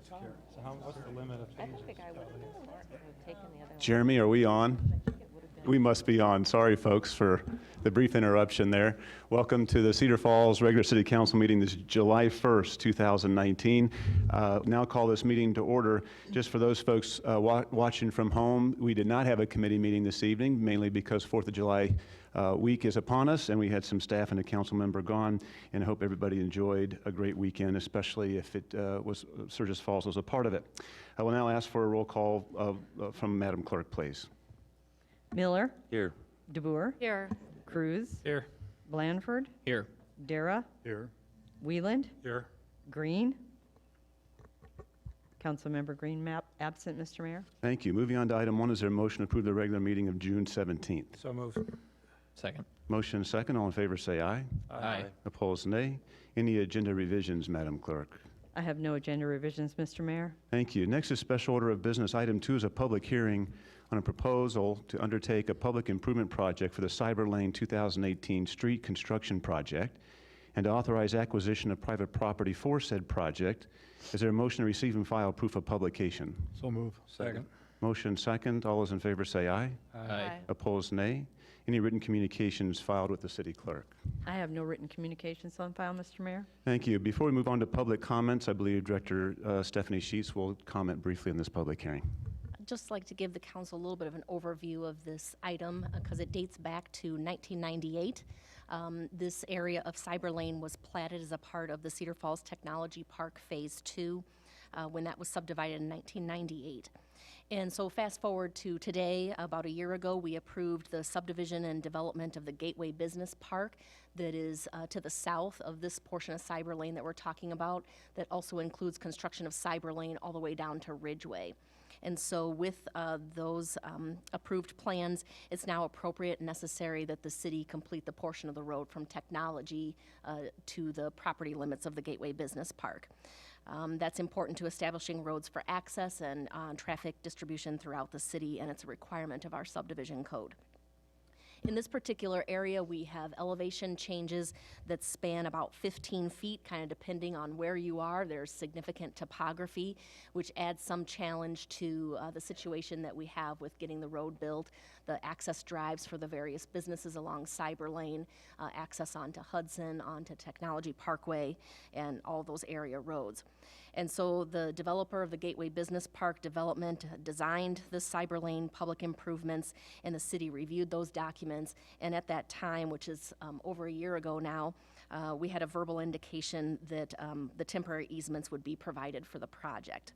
So what's the limit of I pages? think the guy would have been smart to have taken the other one. Jeremy, are we on? We must be on. Sorry, folks, for the brief interruption there. Welcome to the Cedar Falls regular city council meeting this July 1st, 2019. Now call this meeting to order. Just for those folks watching from home, we did not have a committee meeting this evening, mainly because 4th of July week is upon us, and we had some staff and a council member gone, and I hope everybody enjoyed a great weekend, especially if it was Sturgis Falls was a part of it. I will now ask for a roll call from Madam Clerk, please. Miller. Here. DeBoer. Here. Cruz. Here. Blandford. Here. Dara. Here. Wieland. Here. Green. Councilmember Green absent, Mr. Mayor. Thank you. Moving on to item 1, is there a motion to approve the regular meeting of June 17th? So move. Second. Motion and second. All in favor say aye. Aye. Opposed, nay. Any agenda revisions, Madam Clerk? I have no agenda revisions, Mr. Mayor. Thank you. Next is special order of business. Item 2 is a public hearing on a proposal to undertake a public improvement project for the Cyber Lane 2018 street construction project and to authorize acquisition of private property for said project. Is there a motion to receive and file proof of publication? So move. Second. Motion second. All those in favor say aye. Aye. Opposed, nay. Any written communications filed with the city clerk? I have no written communications on file, Mr. Mayor. Thank you. Before we move on to public comments, I believe Director Stephanie Sheets will comment briefly on this public hearing. I'd just like to give the council a little bit of an overview of this item because it dates back to 1998. This area of Cyber Lane was platted as a part of the Cedar Falls Technology Park Phase 2 when that was subdivided in 1998. And so fast forward to today, about a year ago, we approved the subdivision and development of the Gateway Business Park that is to the south of this portion of Cyber Lane that we're talking about, that also includes construction of Cyber Lane all the way down to Ridgeway. And so with those approved plans, it's now appropriate and necessary that the city complete the portion of the road from Technology to the property limits of the Gateway Business Park. That's important to establishing roads for access and traffic distribution throughout the city, and it's a requirement of our subdivision code. In this particular area, we have elevation changes that span about 15 feet, kind of depending on where you are. There's significant topography, which adds some challenge to the situation that we have with getting the road built, the access drives for the various businesses along Cyber Lane, access onto Hudson, onto Technology Parkway, and all those area roads. And so the developer of the Gateway Business Park development designed the Cyber Lane public improvements, and the city reviewed those documents. And at that time, which is over a year ago now, we had a verbal indication that the temporary easements would be provided for the project.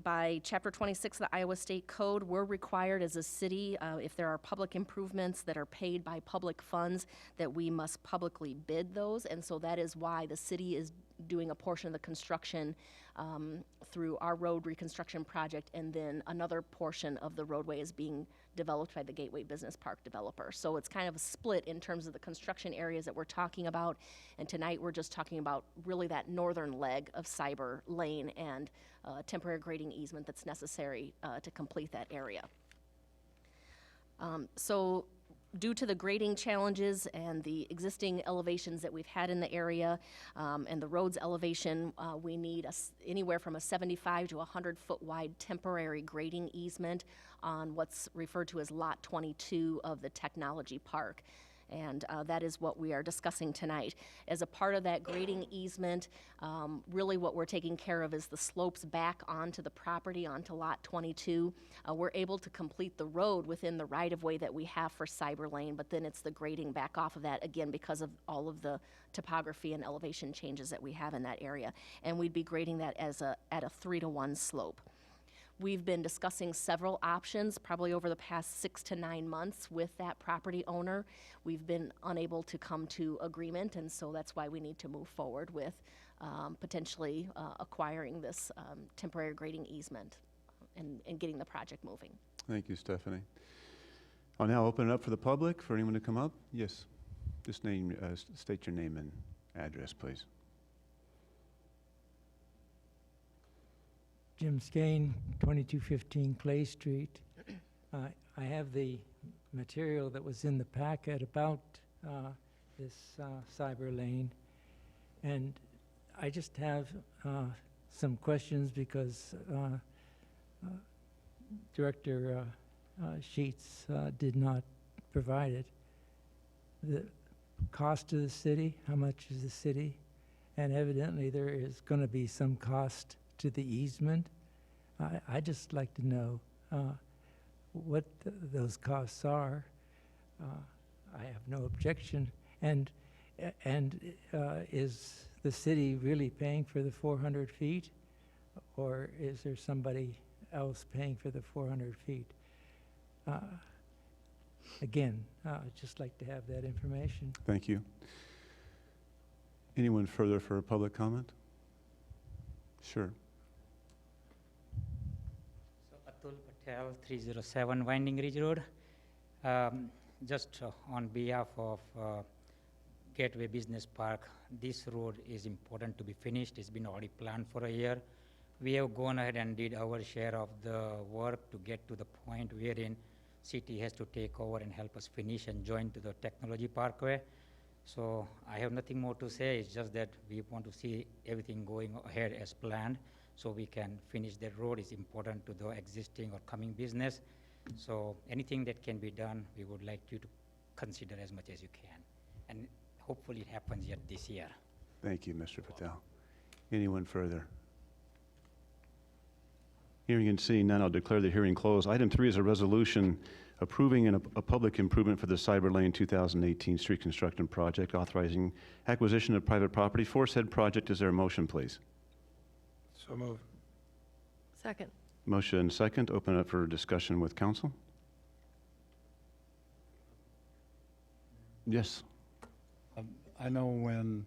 By Chapter 26 of the Iowa State Code, we're required as a city, if there are public improvements that are paid by public funds, that we must publicly bid those. And so that is why the city is doing a portion of the construction through our road reconstruction project, and then another portion of the roadway is being developed by the Gateway Business Park developer. So it's kind of a split in terms of the construction areas that we're talking about, and tonight we're just talking about really that northern leg of Cyber Lane and temporary grading easement that's necessary to complete that area. So due to the grading challenges and the existing elevations that we've had in the area and the road's elevation, we need anywhere from a 75 to 100 foot wide temporary grading easement on what's referred to as Lot 22 of the Technology Park. And that is what we are discussing tonight. As a part of that grading easement, really what we're taking care of is the slopes back onto the property, onto Lot 22. We're able to complete the road within the right-of-way that we have for Cyber Lane, but then it's the grading back off of that, again, because of all of the topography and elevation changes that we have in that area. And we'd be grading that as at a 3-to-1 slope. We've been discussing several options probably over the past 6 to 9 months with that property owner. We've been unable to come to agreement, and so that's why we need to move forward with potentially acquiring this temporary grading easement and getting the project moving. Thank you, Stephanie. I'll now open it up for the public, for anyone to come up. Yes, just state your name and address, please. Jim Skane, 2215 Clay Street. I have the material that was in the packet about this Cyber Lane, and I just have some questions because Director Sheets did not provide it. The cost to the city, how much is the city? And evidently there is going to be some cost to the easement. I just like to know what those costs are. I have no objection. And is the city really paying for the 400 feet? Or is there somebody else paying for the 400 feet? Again, I'd just like to have that information. Thank you. Anyone further for public comment? Sure. So Atul Patel, 307 Winding Ridge Road. Just on behalf of Gateway Business Park, this road is important to be finished. It's been already planned for a year. We have gone ahead and did our share of the work to get to the point wherein city has to take over and help us finish and join to the technology parkway. So I have nothing more to say. It's just that we want to see everything going ahead as planned so we can finish that road. Is important to the existing or coming business. So anything that can be done, we would like you to consider as much as you can. And hopefully it happens yet this year. Thank you, Mr. Patel. Anyone further? Hearing and seeing none, I'll declare the hearing closed. Item 3 is a resolution approving a public improvement for the Cyber Lane 2018 street construction project, authorizing acquisition of private property for said project. Is there a motion, please? So moved. Second. Motion and second. Open it up for discussion with council. Yes. I know when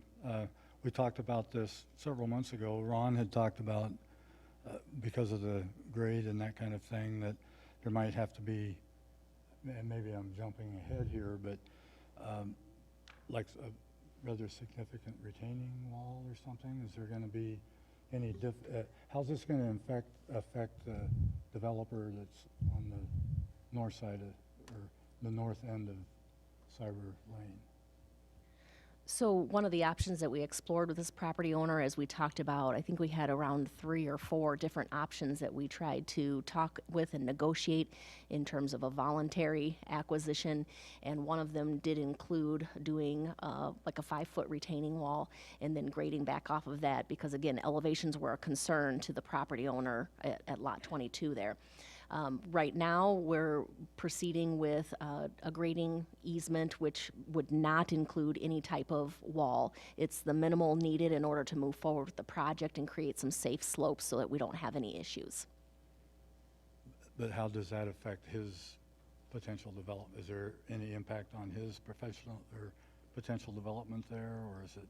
we talked about this several months ago, Ron had talked about because of the grade and that kind of thing, that there might have to be, and maybe I'm jumping ahead here, but like a rather significant retaining wall or something. Is there going to be any how's this going to affect the developer that's on the north side of, or the north end of Cyber Lane? So one of the options that we explored with this property owner, as we talked about, I think we had around 3 or 4 different options that we tried to talk with and negotiate in terms of a voluntary acquisition. And one of them did include doing like a 5-foot retaining wall and then grading back off of that, because again, elevations were a concern to the property owner at lot 22 there. Right now, we're proceeding with a grading easement, which would not include any type of wall. It's the minimal needed in order to move forward with the project and create some safe slopes so that we don't have any issues. But how does that affect his potential development? Is there any impact on his professional or potential development there, or is it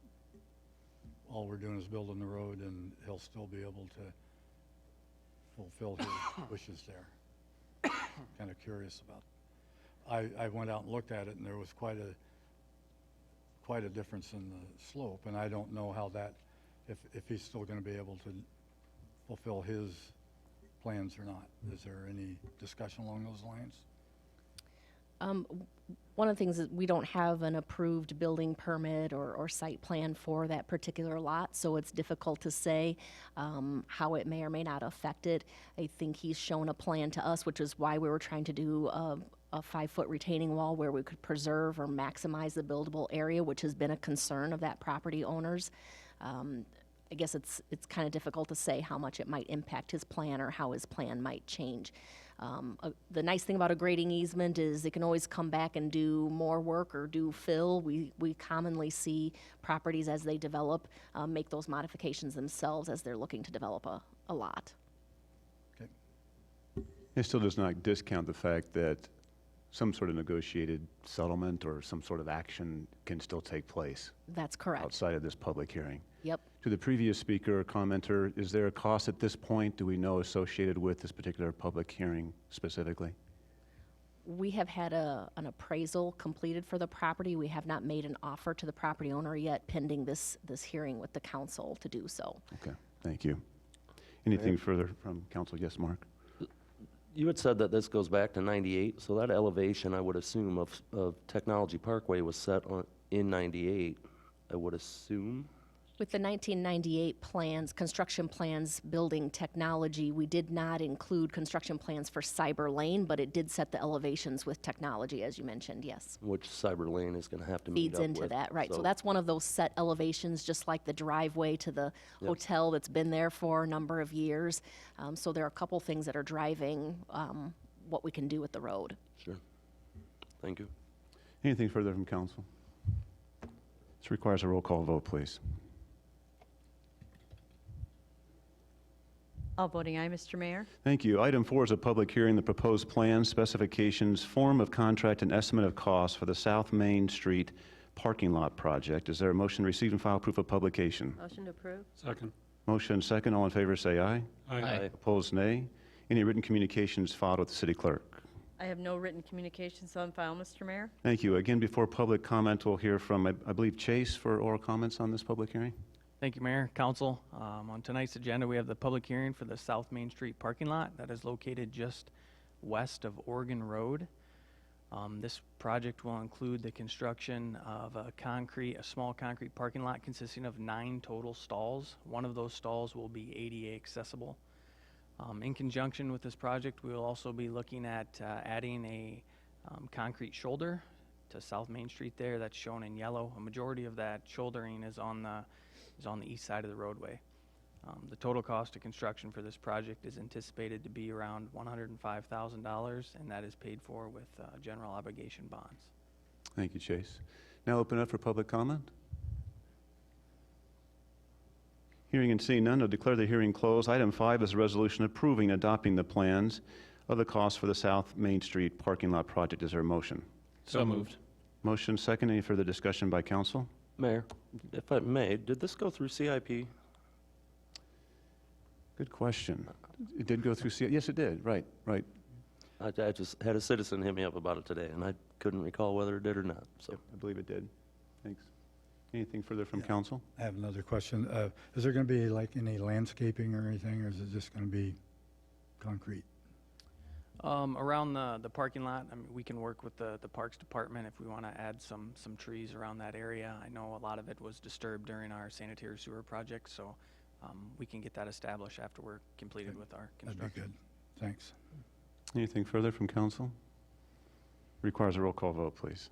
all we're doing is building the road and he'll still be able to fulfill his wishes there? Kind of curious about. I went out and looked at it, and there was quite a difference in the slope, and I don't know how that, if he's still going to be able to fulfill his plans or not. Is there any discussion along those lines? One of the things is we don't have an approved building permit or site plan for that particular lot, so it's difficult to say how it may or may not affect it. I think he's shown a plan to us, which is why we were trying to do a 5-foot retaining wall where we could preserve or maximize the buildable area, which has been a concern of that property owners. I guess it's kind of difficult to say how much it might impact his plan or how his plan might change. The nice thing about a grading easement is it can always come back and do more work or do fill. We commonly see properties as they develop make those modifications themselves as they're looking to develop a lot. Okay. It still does not discount the fact that some sort of negotiated settlement or some sort of action can still take place That's correct. outside of this public hearing. Yep. To the previous speaker or commenter, is there a cost at this point, do we know, associated with this particular public hearing specifically? We have had an appraisal completed for the property. We have not made an offer to the property owner yet, pending this hearing with the council to do so. Okay, thank you. Anything further from council? Yes, Mark? You had said that this goes back to 98, so that elevation, I would assume, of Technology Parkway was set on in 98, I would assume. With the 1998 plans, construction plans, building technology, we did not include construction plans for Cyber Lane, but it did set the elevations with technology, as you mentioned, yes. Which Cyber Lane is gonna have to meet Feeds up into with. that, right. So that's one of those set elevations, just like the driveway to the Yep. hotel that's been there for a number of years. So there are a couple things that are driving what we can do with the road. Sure. Thank you. Anything further from council? This requires a roll call vote, please. All voting aye, Mr. Mayor. Thank you. Item 4 is a public hearing, the proposed plans, specifications, form of contract, and estimate of cost for the South Main Street parking lot project. Is there a motion to receive and file proof of publication? Motion to approve? Second. Motion second. All in favor, say aye. Aye. Opposed, nay. Any written communications filed with the city clerk? I have no written communications on file, Mr. Mayor. Thank you. Again, before public comment, we'll hear from, I believe, Chase for oral comments on this public hearing. Thank you, Mayor, Council. On tonight's agenda, we have the public hearing for the South Main Street parking lot that is located just west of Oregon Road. This project will include the construction of a small concrete parking lot consisting of 9 total stalls. One of those stalls will be ADA accessible. In conjunction with this project, we will also be looking at adding a concrete shoulder to South Main Street there. That's shown in yellow. A majority of that shouldering is on the east side of the roadway. The total cost of construction for this project is anticipated to be around $105,000, and that is paid for with general obligation bonds. Thank you, Chase. Now open up for public comment. Hearing and seeing none, I'll declare the hearing closed. Item 5 is a resolution approving and adopting the plans of the cost for the South Main Street parking lot project. Is there a motion? So moved. Motion second. Any further discussion by council? Mayor, if I may, did this go through CIP? Good question. It did go through yes, it did. Right. I just had a citizen hit me up about it today, and I couldn't recall whether it did or not, so. Yep, I believe it did. Thanks. Anything further from Yeah. council? I have another question. Is there going to be like any landscaping or anything, or is it just going to be concrete? Around the parking lot, I mean, we can work with the Parks Department if we want to add some trees around that area. I know a lot of it was disturbed during our sanitary sewer project, so we can get that established after we're completed with our That'd construction. be good. Thanks. Anything further from council? Requires a roll call vote, please.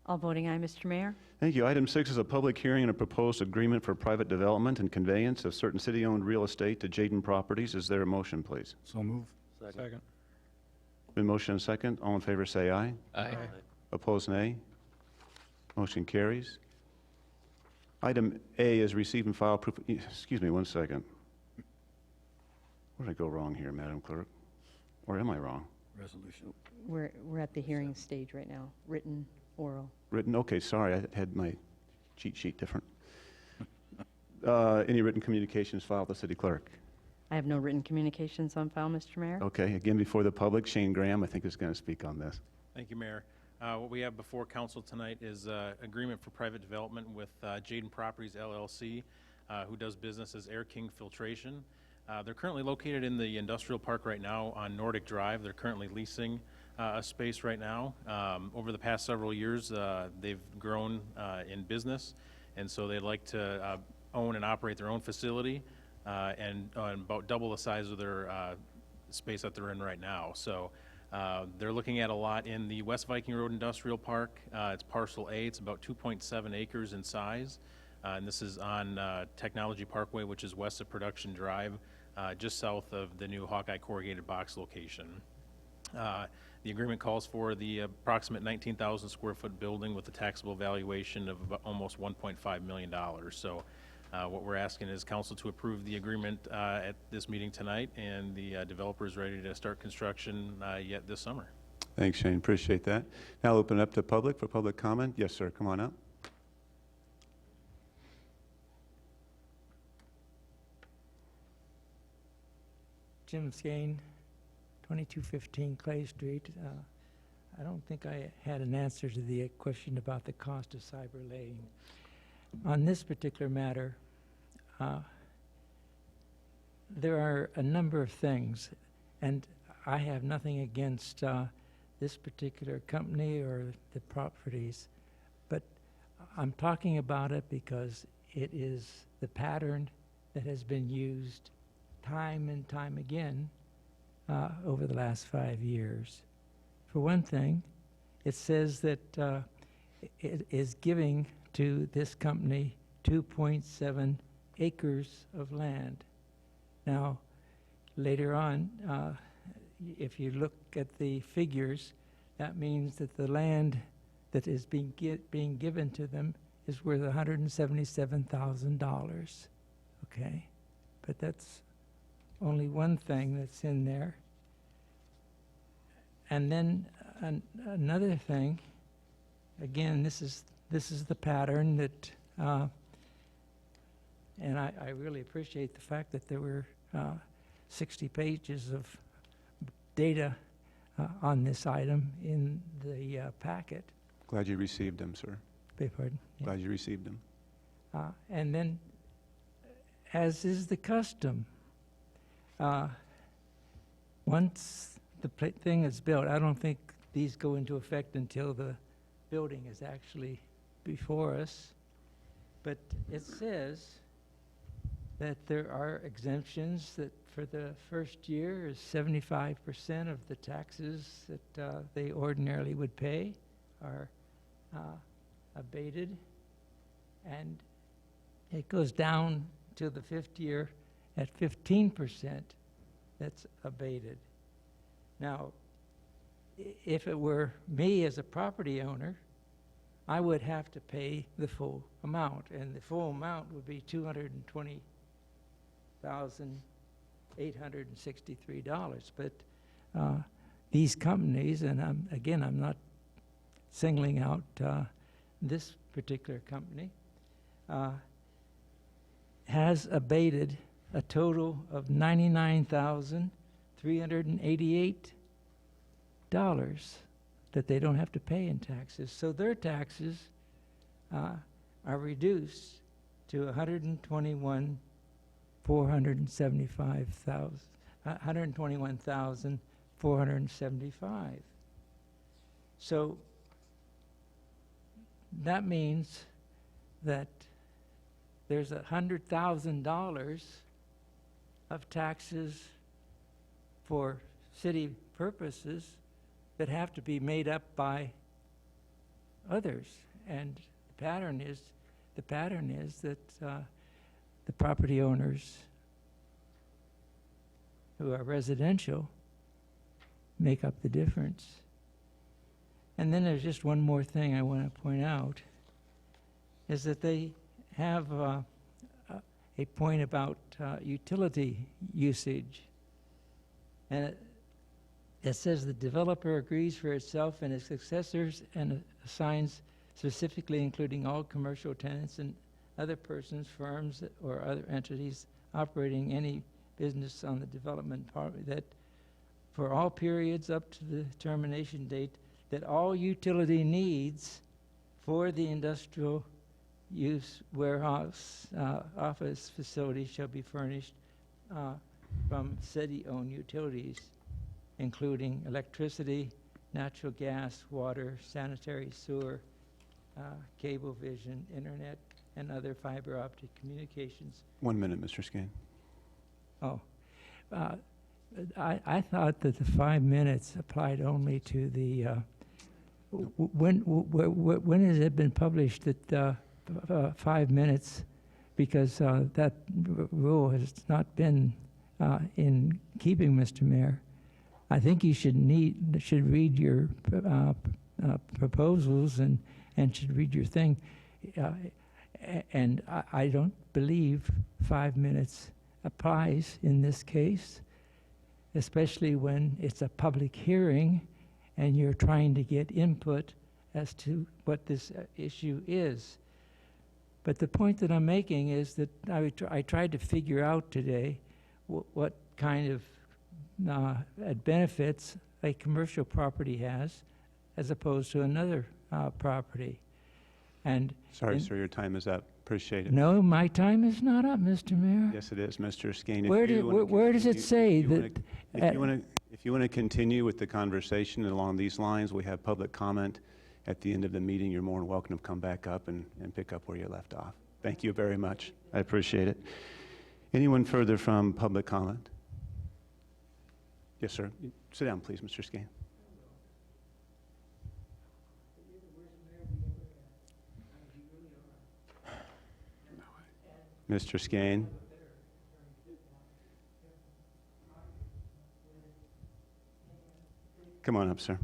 All voting aye, Mr. Mayor. Thank you. Item 6 is a public hearing and a proposed agreement for private development and conveyance of certain city-owned real estate to Jaden Properties. Is there a motion, please? So move. Second. Been motion and second. All in favor, say aye. Aye. Opposed, nay. Motion carries. Item A is receive and file proof, excuse me, one second. Where did I go wrong here, Madam Clerk? Or am I wrong? Resolution. We're at the hearing stage right now, written, oral. Written, okay, sorry, I had my cheat sheet different. Any written communications filed with the city clerk? I have no written communications on file, Mr. Mayor. Okay, again, before the public, Shane Graham, I think, is going to speak on this. Thank you, Mayor. What we have before council tonight is agreement for private development with Jaden Properties LLC, who does business as Air King Filtration. They're currently located in the industrial park right now on Nordic Drive. They're currently leasing a space right now. Over the past several years, they've grown in business, and so they'd like to own and operate their own facility and about double the size of their space that they're in right now. So they're looking at a lot in the West Viking Road Industrial Park. It's parcel A. It's about 2.7 acres in size. And this is on Technology Parkway, which is west of Production Drive, just south of the new Hawkeye corrugated box location. The agreement calls for the approximate 19,000 square foot building with a taxable valuation of almost $1.5 million. So what we're asking is council to approve the agreement at this meeting tonight, and the developer is ready to start construction yet this summer. Thanks, Shane, appreciate that. Now I'll open it up to public for public comment. Yes, sir, come on up. Jim Skane, 2215 Clay Street. I don't think I had an answer to the question about the cost of Cyber Lane. On this particular matter, there are a number of things, and I have nothing against this particular company or the properties, but I'm talking about it because it is the pattern that has been used time and time again over the last 5 years. For one thing, it says that it is giving to this company 2.7 acres of land. Now, later on, if you look at the figures, that means that the land that is being given to them is worth $177,000. Okay, but that's only one thing that's in there. And then another thing, again, this is the pattern that, and I really appreciate the fact that there were 60 pages of data on this item in the packet. Glad you received them, sir. Beg your pardon? Yeah. Glad you received them. And then, as is the custom, once the thing is built, I don't think these go into effect until the building is actually before us, but it says that there are exemptions that for the first year is 75% of the taxes that they ordinarily would pay are abated, and it goes down to the fifth year at 15% that's abated. Now, if it were me as a property owner, I would have to pay the full amount, and the full amount would be $220,863. But these companies, and I'm not singling out this particular company, has abated a total of $99,388 that they don't have to pay in taxes. So their taxes are reduced to $121,475. So that means that there's $100,000 of taxes for city purposes that have to be made up by others, and the pattern is that the property owners who are residential make up the difference. And then there's just one more thing I want to point out, is that they have a point about utility usage. And it says the developer agrees for itself and its successors and assigns specifically including all commercial tenants and other persons, firms, or other entities operating any business on the development property, that for all periods up to the termination date, that all utility needs for the industrial use warehouse office facility shall be furnished from city-owned utilities, including electricity, natural gas, water, sanitary sewer, cable vision, internet, and other fiber optic communications. 1 minute, Mr. Skane. Oh, I thought that the 5 minutes applied only to the, when has it been published that 5 minutes? Because that rule has not been in keeping, Mr. Mayor. I think you should read your proposals and should read your thing. And I don't believe 5 minutes applies in this case, especially when it's a public hearing and you're trying to get input as to what this issue is. But the point that I'm making is that I tried to figure out today what kind of benefits a commercial property has as opposed to another property. And Sorry, sir, your time is up. Appreciate it. no, my time is not up, Mr. Mayor. Yes, it is, Mr. Skane. Where does it say that? If you want to continue with the conversation along these lines, we have public comment at the end of the meeting, you're more than welcome to come back up and pick up where you left off. Thank you very much. I appreciate it. Anyone further from public comment? Yes, sir. Sit down, please, Mr. Skane. Mr. Skane. Come on up, sir.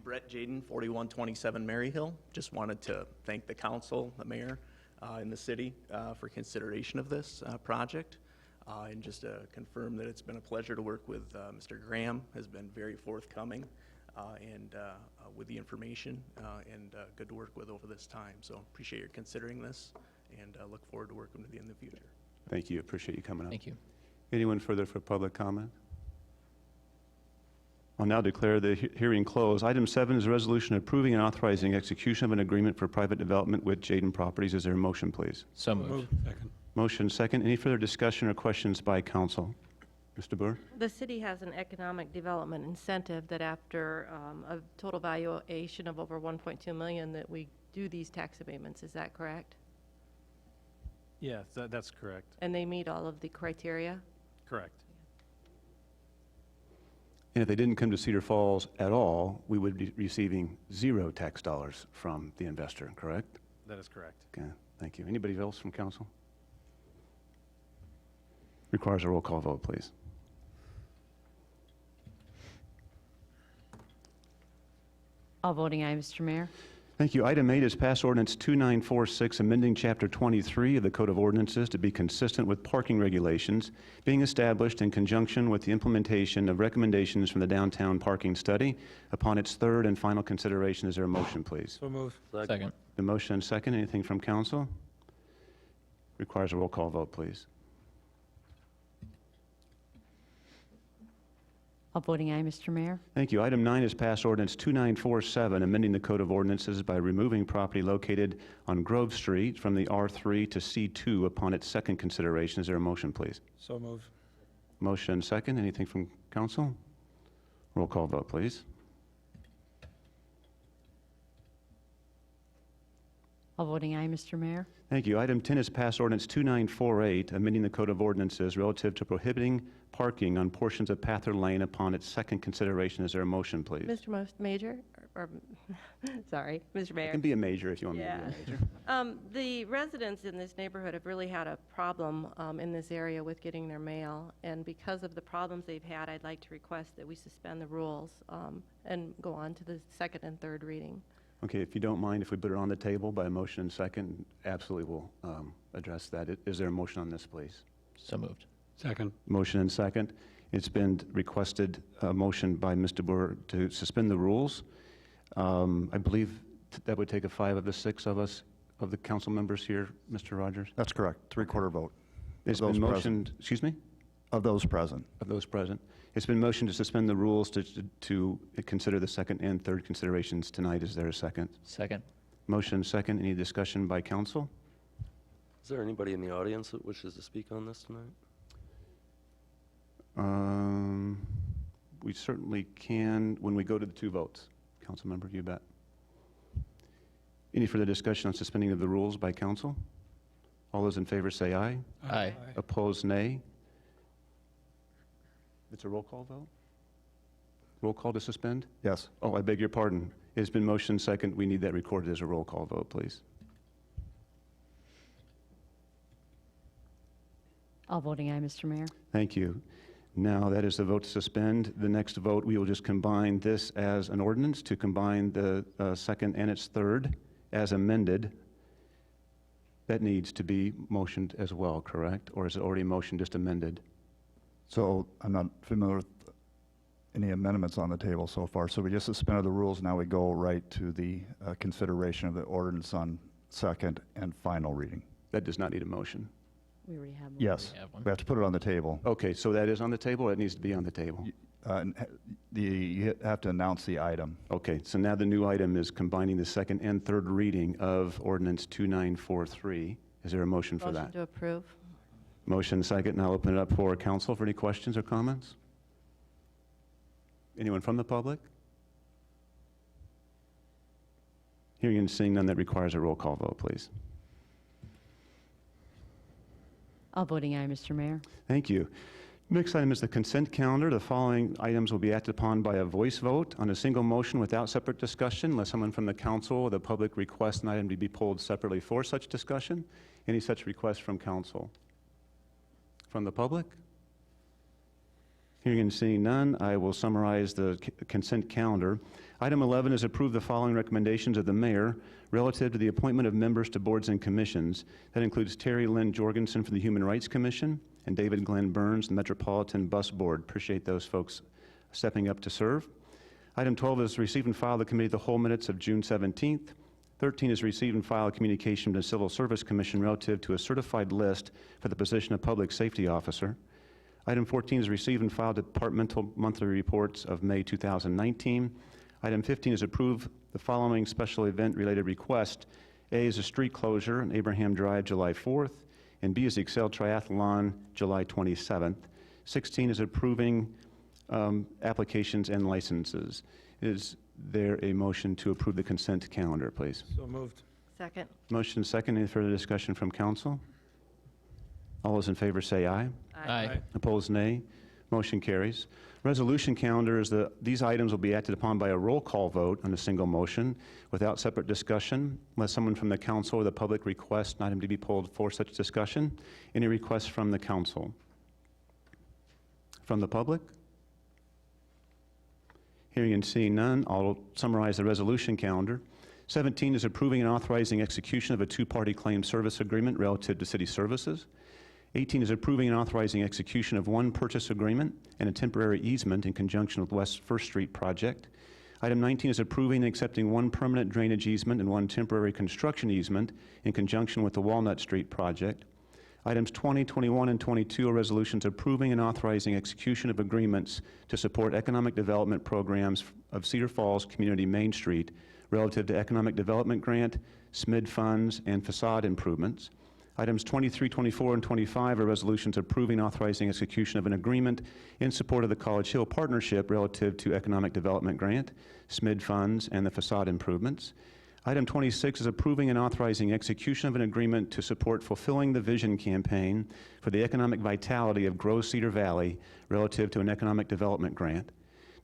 Brett Jaden, 4127 Mary Hill. Just wanted to thank the council, the mayor, and the city for consideration of this project. And just to confirm that it's been a pleasure to work with Mr. Graham, has been very forthcoming and with the information and good to work with over this time. So appreciate your considering this and look forward to working with you in the future. Thank you. Appreciate you coming up. Thank you. Anyone further for public comment? I'll now declare the hearing closed. Item 7 is a resolution approving and authorizing execution of an agreement for private development with Jaden Properties. Is there a motion, please? So moved. Second. Motion second. Any further discussion or questions by council? Mr. Burr? The city has an economic development incentive that after a total valuation of over 1.2 million that we do these tax abatements. Is that correct? Yes, that's correct. And they meet all of the criteria? Correct. And if they didn't come to Cedar Falls at all, we would be receiving 0 tax dollars from the investor, correct? That is correct. Okay, thank you. Anybody else from council? Requires a roll call vote, please. All voting aye, Mr. Mayor. Thank you. Item 8 is pass ordinance 2946, amending Chapter 23 of the Code of Ordinances to be consistent with parking regulations, being established in conjunction with the implementation of recommendations from the downtown parking study. Upon its third and final consideration, is there a motion, please? So moved. Second. The motion and second. Anything from council? Requires a roll call vote, please. All voting aye, Mr. Mayor. Thank you. Item 9 is pass ordinance 2947, amending the Code of Ordinances by removing property located on Grove Street from the R3 to C2 upon its second consideration. Is there a motion, please? So moved. Motion second. Anything from council? Roll call vote, please. All voting aye, Mr. Mayor. Thank you. Item 10 is pass ordinance 2948, amending the Code of Ordinances relative to prohibiting parking on portions of Pather Lane upon its second consideration. Is there a motion, please? Mr. Major, or sorry, Mr. It Mayor. can be a major if you want me to Yeah. be a major. The residents in this neighborhood have really had a problem in this area with getting their mail, and because of the problems they've had, I'd like to request that we suspend the rules and go on to the second and third reading. Okay, if you don't mind, if we put it on the table by a motion and second, absolutely we'll address that. Is there a motion on this, please? So moved. Second. Motion and second. It's been requested a motion by Mr. Burr to suspend the rules. I believe that would take a 5 of the 6 of us, of the council members here, Mr. Rogers? That's correct. 3/4 vote. It's Of those been present. motioned, excuse me? Of those present. Of those present. It's been motioned to suspend the rules to consider the second and third considerations tonight. Is there a second? Second. Motion second. Any discussion by council? Is there anybody in the audience that wishes to speak on this tonight? We certainly can when we go to the 2 votes. Councilmember, you bet. Any further discussion on suspending of the rules by council? All those in favor say aye. Aye. Opposed, nay. It's a roll call vote? Roll call to suspend? Yes. Oh, I beg your pardon. It's been motioned second. We need that recorded as a roll call vote, please. All voting aye, Mr. Mayor. Thank you. Now, that is the vote to suspend. The next vote, we will just combine this as an ordinance to combine the second and its third as amended. That needs to be motioned as well, correct? Or is it already motioned, just amended? So I'm not familiar with any amendments on the table so far. So we just suspended the rules. Now we go right to the consideration of the ordinance on second and final reading. That does not need a motion. We already have one. Yes. We have one. We have to put it on the table. Okay, so that is on the table, or it needs to be on the table? You have to announce the item. Okay, so now the new item is combining the second and third reading of ordinance 2943. Is there a motion for that? Motion to approve. Motion second, and I'll open it up for council for any questions or comments. Anyone from the public? Hearing and seeing none, that requires a roll call vote, please. All voting aye, Mr. Mayor. Thank you. Next item is the consent calendar. The following items will be acted upon by a voice vote on a single motion without separate discussion unless someone from the council or the public requests an item to be pulled separately for such discussion. Any such requests from council? From the public? Hearing and seeing none, I will summarize the consent calendar. Item 11 is approve the following recommendations of the mayor relative to the appointment of members to boards and commissions. That includes Terry Lynn Jorgensen for the Human Rights Commission and David Glenn Burns, the Metropolitan Bus Board. Appreciate those folks stepping up to serve. Item 12 is receive and file the committee of the whole minutes of June 17th. 13 is receive and file a communication to the Civil Service Commission relative to a certified list for the position of Public Safety Officer. Item 14 is receive and file departmental monthly reports of May 2019. Item 15 is approve the following special event-related request. A is a street closure on Abraham Drive, July 4th, and B is the Excel Triathlon, July 27th. 16 is approving applications and licenses. Is there a motion to approve the consent calendar, please? So moved. Second. Motion second. Any further discussion from council? All those in favor say aye. Aye. Opposed, nay. Motion carries. Resolution calendar is these items will be acted upon by a roll call vote on a single motion without separate discussion unless someone from the council or the public requests an item to be pulled for such discussion. Any requests from the council? From the public? Hearing and seeing none, I'll summarize the resolution calendar. 17 is approving and authorizing execution of a two-party claim service agreement relative to city services. 18 is approving and authorizing execution of one purchase agreement and a temporary easement in conjunction with West First Street project. Item 19 is approving and accepting one permanent drainage easement and one temporary construction easement in conjunction with the Walnut Street project. Items 20, 21, and 22 are resolutions approving and authorizing execution of agreements to support economic development programs of Cedar Falls Community Main Street relative to economic development grant, SMID funds, and facade improvements. Items 23, 24, and 25 are resolutions approving and authorizing execution of an agreement in support of the College Hill Partnership relative to economic development grant, SMID funds, and the facade improvements. Item 26 is approving and authorizing execution of an agreement to support fulfilling the vision campaign for the economic vitality of Grow Cedar Valley relative to an economic development grant.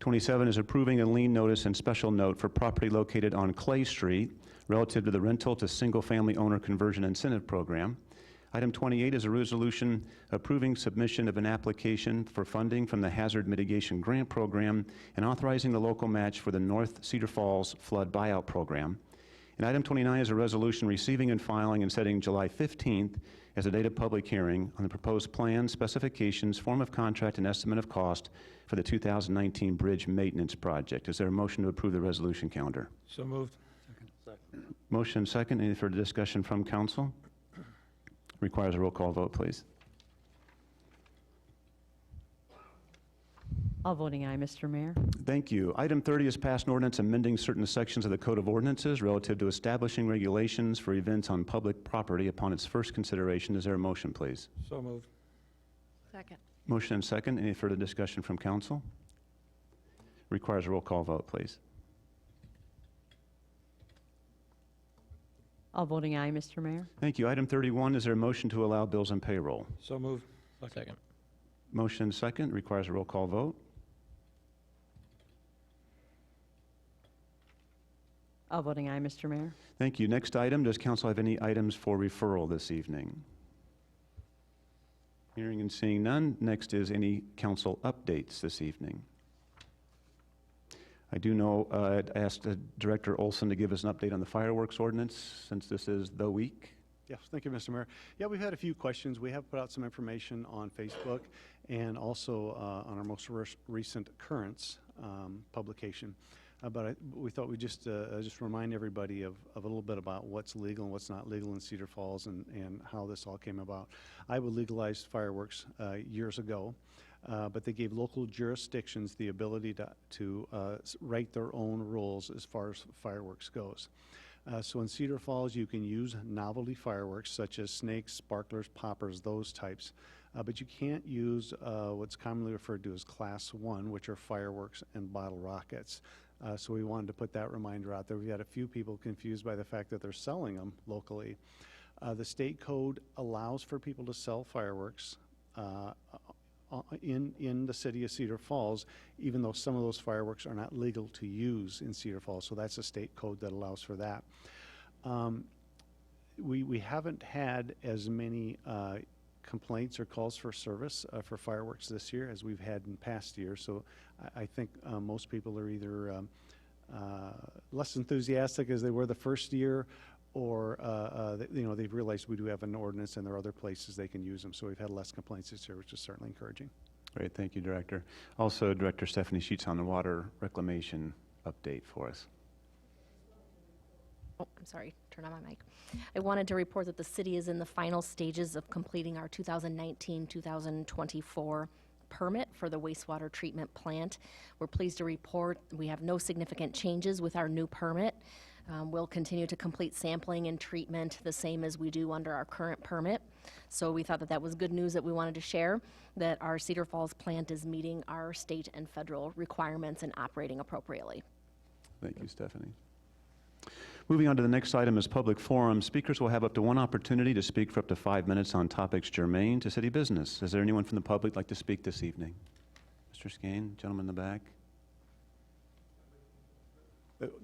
27 is approving a lien notice and special note for property located on Clay Street relative to the rental to single-family owner conversion incentive program. Item 28 is a resolution approving submission of an application for funding from the Hazard Mitigation Grant Program and authorizing the local match for the North Cedar Falls Flood Buyout Program. And item 29 is a resolution receiving and filing and setting July 15th as a date of public hearing on the proposed plan, specifications, form of contract, and estimate of cost for the 2019 bridge maintenance project. Is there a motion to approve the resolution calendar? So moved. Motion second. Any further discussion from council? Requires a roll call vote, please. All voting aye, Mr. Mayor. Thank you. Item 30 is pass an ordinance amending certain sections of the Code of Ordinances relative to establishing regulations for events on public property upon its first consideration. Is there a motion, please? So moved. Second. Motion and second. Any further discussion from council? Requires a roll call vote, please. All voting aye, Mr. Mayor. Thank you. Item 31, is there a motion to allow bills and payroll? So moved. Second. Motion second. Requires a roll call vote. All voting aye, Mr. Mayor. Thank you. Next item, does council have any items for referral this evening? Hearing and seeing none. Next is any council updates this evening. I do know I'd asked Director Olson to give us an update on the fireworks ordinance since this is the week. Yes, thank you, Mr. Mayor. Yeah, we've had a few questions. We have put out some information on Facebook and also on our most recent Currents publication. But we thought we'd just remind everybody of a little bit about what's legal and what's not legal in Cedar Falls and how this all came about. Iowa legalized fireworks years ago, but they gave local jurisdictions the ability to write their own rules as far as fireworks goes. So in Cedar Falls, you can use novelty fireworks such as snakes, sparklers, poppers, those types. But you can't use what's commonly referred to as Class 1, which are fireworks and bottle rockets. So we wanted to put that reminder out there. We've had a few people confused by the fact that they're selling them locally. The state code allows for people to sell fireworks in the city of Cedar Falls, even though some of those fireworks are not legal to use in Cedar Falls. So that's a state code that allows for that. We haven't had as many complaints or calls for service for fireworks this year as we've had in past years. So I think most people are either less enthusiastic as they were the first year, or they've realized we do have an ordinance and there are other places they can use them. So we've had less complaints this year, which is certainly encouraging. Great, thank you, Director. Also, Director Stephanie Sheets on the water reclamation update for us. Oh, I'm sorry, turn on my mic. I wanted to report that the city is in the final stages of completing our 2019-2024 permit for the wastewater treatment plant. We're pleased to report we have no significant changes with our new permit. We'll continue to complete sampling and treatment the same as we do under our current permit. So we thought that that was good news that we wanted to share, that our Cedar Falls plant is meeting our state and federal requirements and operating appropriately. Thank you, Stephanie. Moving on to the next item is public forum. Speakers will have up to one opportunity to speak for up to 5 minutes on topics germane to city business. Is there anyone from the public like to speak this evening? Mr. Skane, gentleman in the back.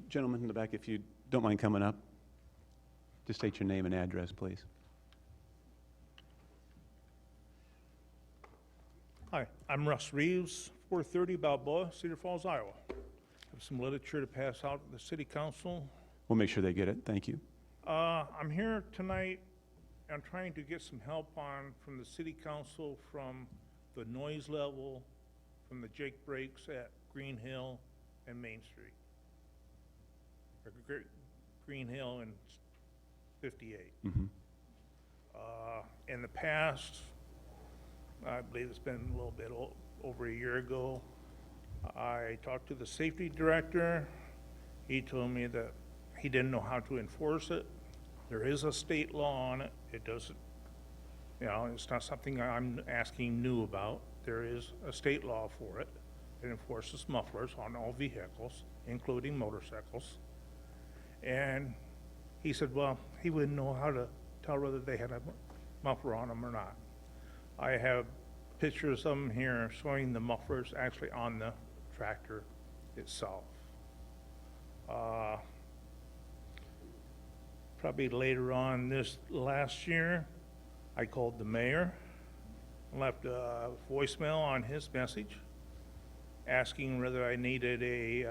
Gentleman in the back, if you don't mind coming up, just state your name and address, please. Hi, I'm Russ Reeves, 430 Balboa, Cedar Falls, Iowa. I have some literature to pass out to the City Council. We'll make sure they get it. Thank you. I'm here tonight. I'm trying to get some help from the City Council from the noise level from the Jake breaks at Green Hill and Main Street. Or Green Hill and 58. Mm-hmm. In the past, I believe it's been a little bit over a year ago, I talked to the safety director. He told me that he didn't know how to enforce it. There is a state law on it. It doesn't, it's not something I'm asking new about. There is a state law for it. It enforces mufflers on all vehicles, including motorcycles. And he said, well, he wouldn't know how to tell whether they had a muffler on them or not. I have pictures of them here showing the mufflers actually on the tractor itself. Probably later on this last year, I called the mayor, left a voicemail on his message, asking whether I needed a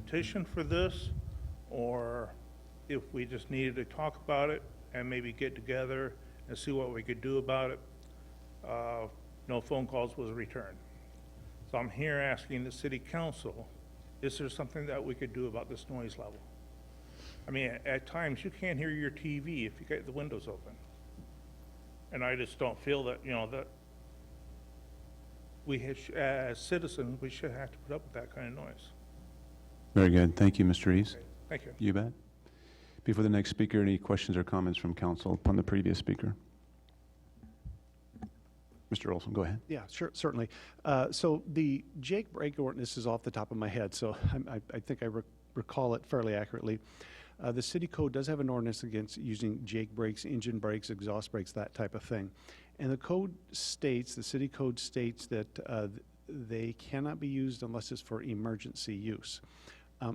petition for this, or if we just needed to talk about it and maybe get together and see what we could do about it. No phone calls was returned. So I'm here asking the City Council, is there something that we could do about this noise level? I mean, at times you can't hear your TV if you get the windows open. And I just don't feel that, that we, as citizens, we should have to put up with that kind of noise. Very good. Thank you, Mr. Reeves. Okay. Thank you. You bet. Before the next speaker, any questions or comments from council upon the previous speaker? Mr. Olson, go ahead. Yeah, sure, certainly. So the Jake brake ordinance is off the top of my head, so I think I recall it fairly accurately. The city code does have an ordinance against using Jake brakes, engine brakes, exhaust brakes, that type of thing. And the city code states that they cannot be used unless it's for emergency use.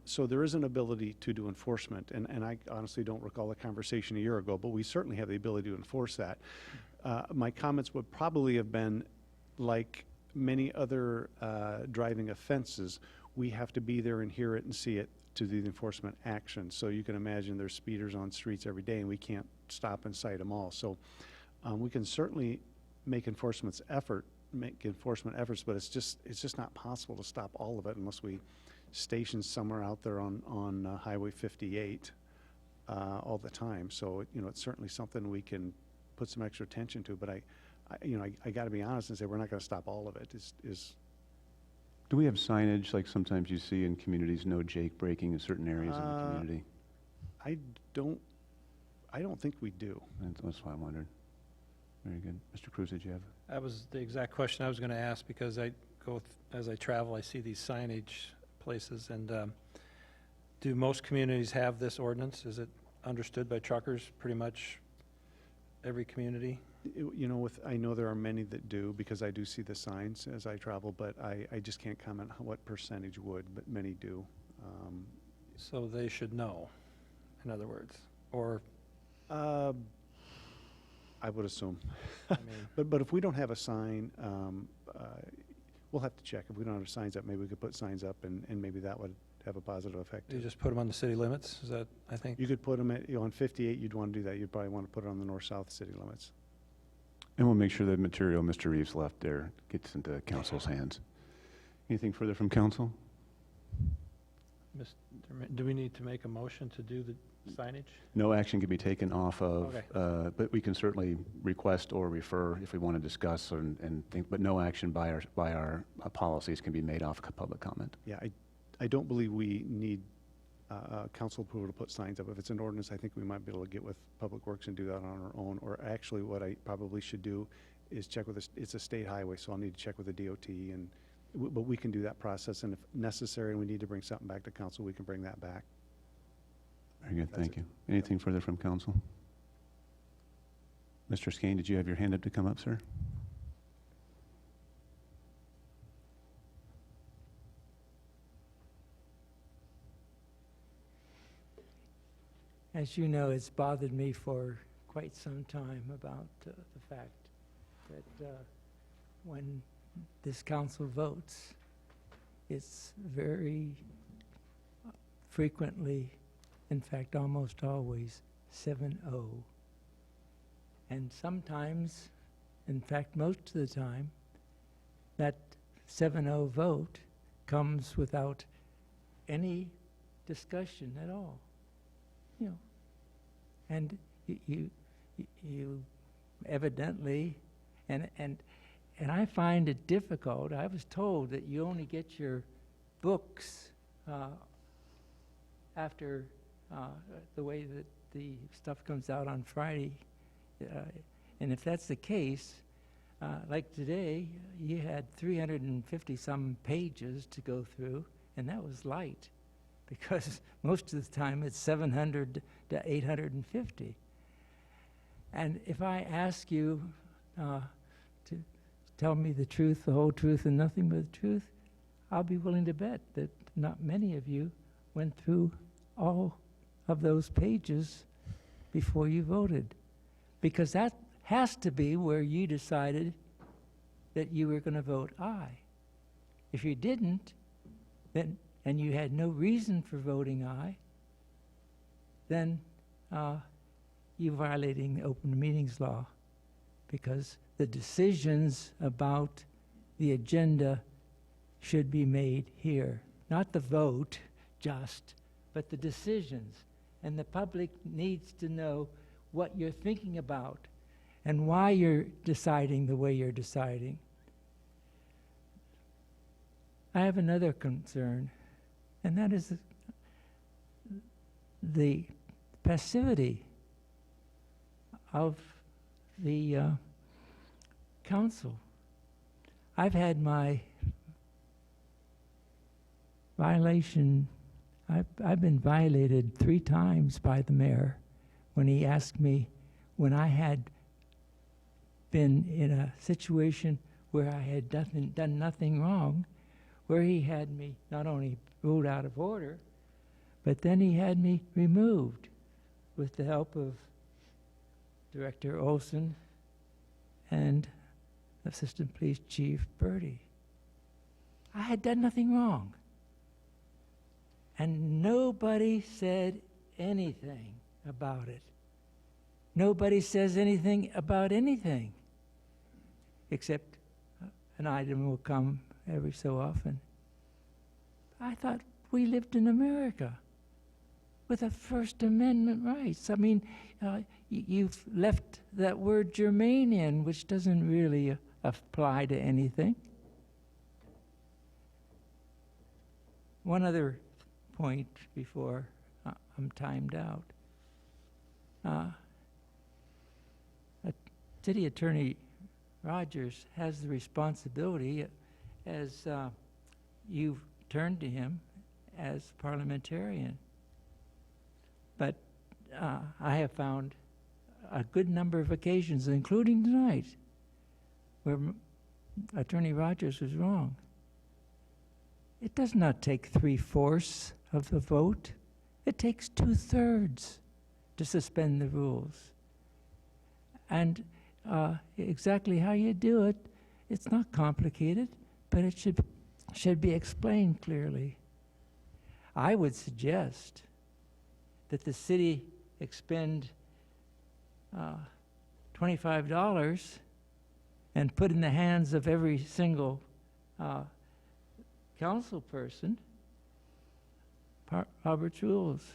So there is an ability to do enforcement, and I honestly don't recall the conversation a year ago, but we certainly have the ability to enforce that. My comments would probably have been, like many other driving offenses, we have to be there and hear it and see it to do the enforcement action. So you can imagine there's speeders on streets every day, and we can't stop and cite them all. So we can certainly make enforcement efforts, but it's just not possible to stop all of it unless we station somewhere out there on Highway 58 all the time. So it's certainly something we can put some extra attention to. But I got to be honest and say we're not going to stop all of it. Do we have signage like sometimes you see in communities, no Jake braking in certain areas of the community? I don't think we do. That's why I wondered. Very good. Mr. Cruz, did you have? That was the exact question I was going to ask, because as I travel, I see these signage places, and Do most communities have this ordinance? Is it understood by truckers, pretty much every community? You know, I know there are many that do, because I do see the signs as I travel, but I just can't comment on what percentage would, but many do. So they should know, in other words, or, I would assume. I mean, But if we don't have a sign, we'll have to check. If we don't have signs up, maybe we could put signs up, and maybe that would have a positive effect. you just put them on the city limits? Is that, I think? You could put them at, on 58, you'd want to do that. You'd probably want to put it on the north-south city limits. And we'll make sure the material Mr. Reeves left there gets into council's hands. Anything further from council? Do we need to make a motion to do the signage? No action can be taken off of, Okay. but we can certainly request or refer if we want to discuss and think, but no action by our policies can be made off public comment. Yeah, I don't believe we need council approval to put signs up. If it's an ordinance, I think we might be able to get with Public Works and do that on our own. Or actually, what I probably should do is check with, it's a state highway, so I'll need to check with the DOT, but we can do that process. And if necessary and we need to bring something back to council, we can bring that back. Very good, That's thank it. you. Anything further from council? Mr. Skane, did you have your hand up to come up, sir? As you know, it's bothered me for quite some time about the fact that when this council votes, it's very frequently, in fact, almost always, 7-0. And sometimes, in fact, most of the time, that 7-0 vote comes without any discussion at all. You know, and you evidently, and I find it difficult. I was told that you only get your books after the way that the stuff comes out on Friday, and if that's the case, like today, you had 350 some pages to go through, and that was light, because most of the time it's 700 to 850. And if I ask you to tell me the truth, the whole truth, and nothing but the truth, I'll be willing to bet that not many of you went through all of those pages before you voted, because that has to be where you decided that you were going to vote aye. If you didn't, then, and you had no reason for voting aye, then you're violating the open meetings law, because the decisions about the agenda should be made here. Not the vote, just, but the decisions. And the public needs to know what you're thinking about and why you're deciding the way you're deciding. I have another concern, and that is the passivity of the council. I've had my violation, I've been violated 3 times by the mayor when he asked me, when I had been in a situation where I had done nothing wrong, where he had me not only ruled out of order, but then he had me removed with the help of Director Olson and Assistant Police Chief Birdie. I had done nothing wrong. And nobody said anything about it. Nobody says anything about anything, except an item will come every so often. I thought we lived in America with a First Amendment rights. I mean, you've left that word germane in, which doesn't really apply to anything. One other point before I'm timed out. City Attorney Rogers has the responsibility, as you've turned to him as parliamentarian, But I have found a good number of occasions, including tonight, where Attorney Rogers was wrong. It does not take 3/4 of the vote. It takes 2/3 to suspend the rules. And exactly how you do it, it's not complicated, but it should be explained clearly. I would suggest that the city expend $25 and put in the hands of every single council person Robert's rules.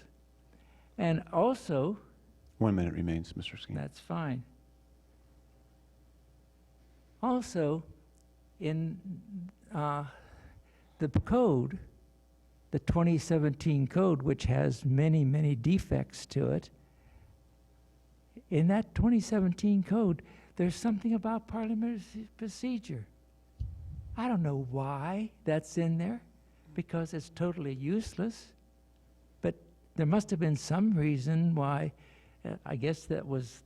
And also, 1 minute remains, Mr. Skeen. that's fine. Also, in the code, the 2017 code, which has many, many defects to it, in that 2017 code, there's something about parliamentary procedure. I don't know why that's in there, because it's totally useless, but there must have been some reason why. I guess that was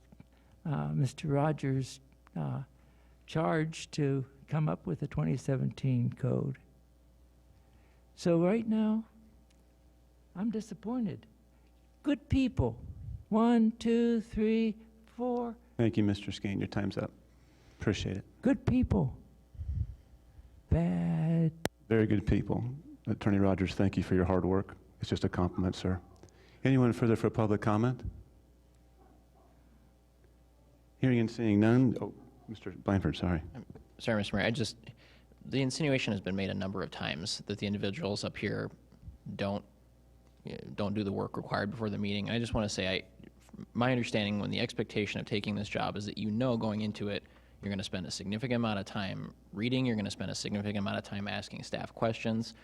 Mr. Rogers' charge to come up with the 2017 code. So right now, I'm disappointed. Good people. 1, 2, 3, 4. Thank you, Mr. Skeen. Your time's up. Appreciate it. Good people. Bad. Very good people. Attorney Rogers, thank you for your hard work. It's just a compliment, sir. Anyone further for public comment? Hearing and seeing none. Oh, Mr. Blanford, sorry. Sorry, Mr. Mayor, the insinuation has been made a number of times that the individuals up here don't do the work required before the meeting. I just want to say, my understanding when the expectation of taking this job is that going into it, you're going to spend a significant amount of time reading, you're going to spend a significant amount of time asking staff questions.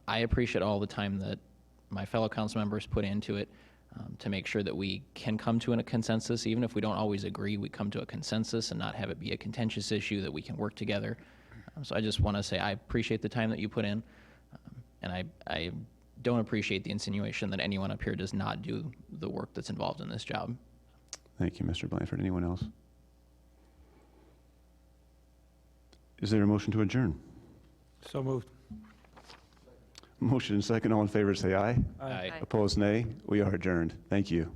I appreciate all the time that my fellow council members put into it to make sure that we can come to a consensus. Even if we don't always agree, we come to a consensus and not have it be a contentious issue, that we can work together. So I just want to say I appreciate the time that you put in, and I don't appreciate the insinuation that anyone up here does not do the work that's involved in this job. Thank you, Mr. Blanford. Anyone else? Is there a motion to adjourn? So moved. Motion and second. All in favor say aye. Aye. Opposed, nay. We are adjourned. Thank you.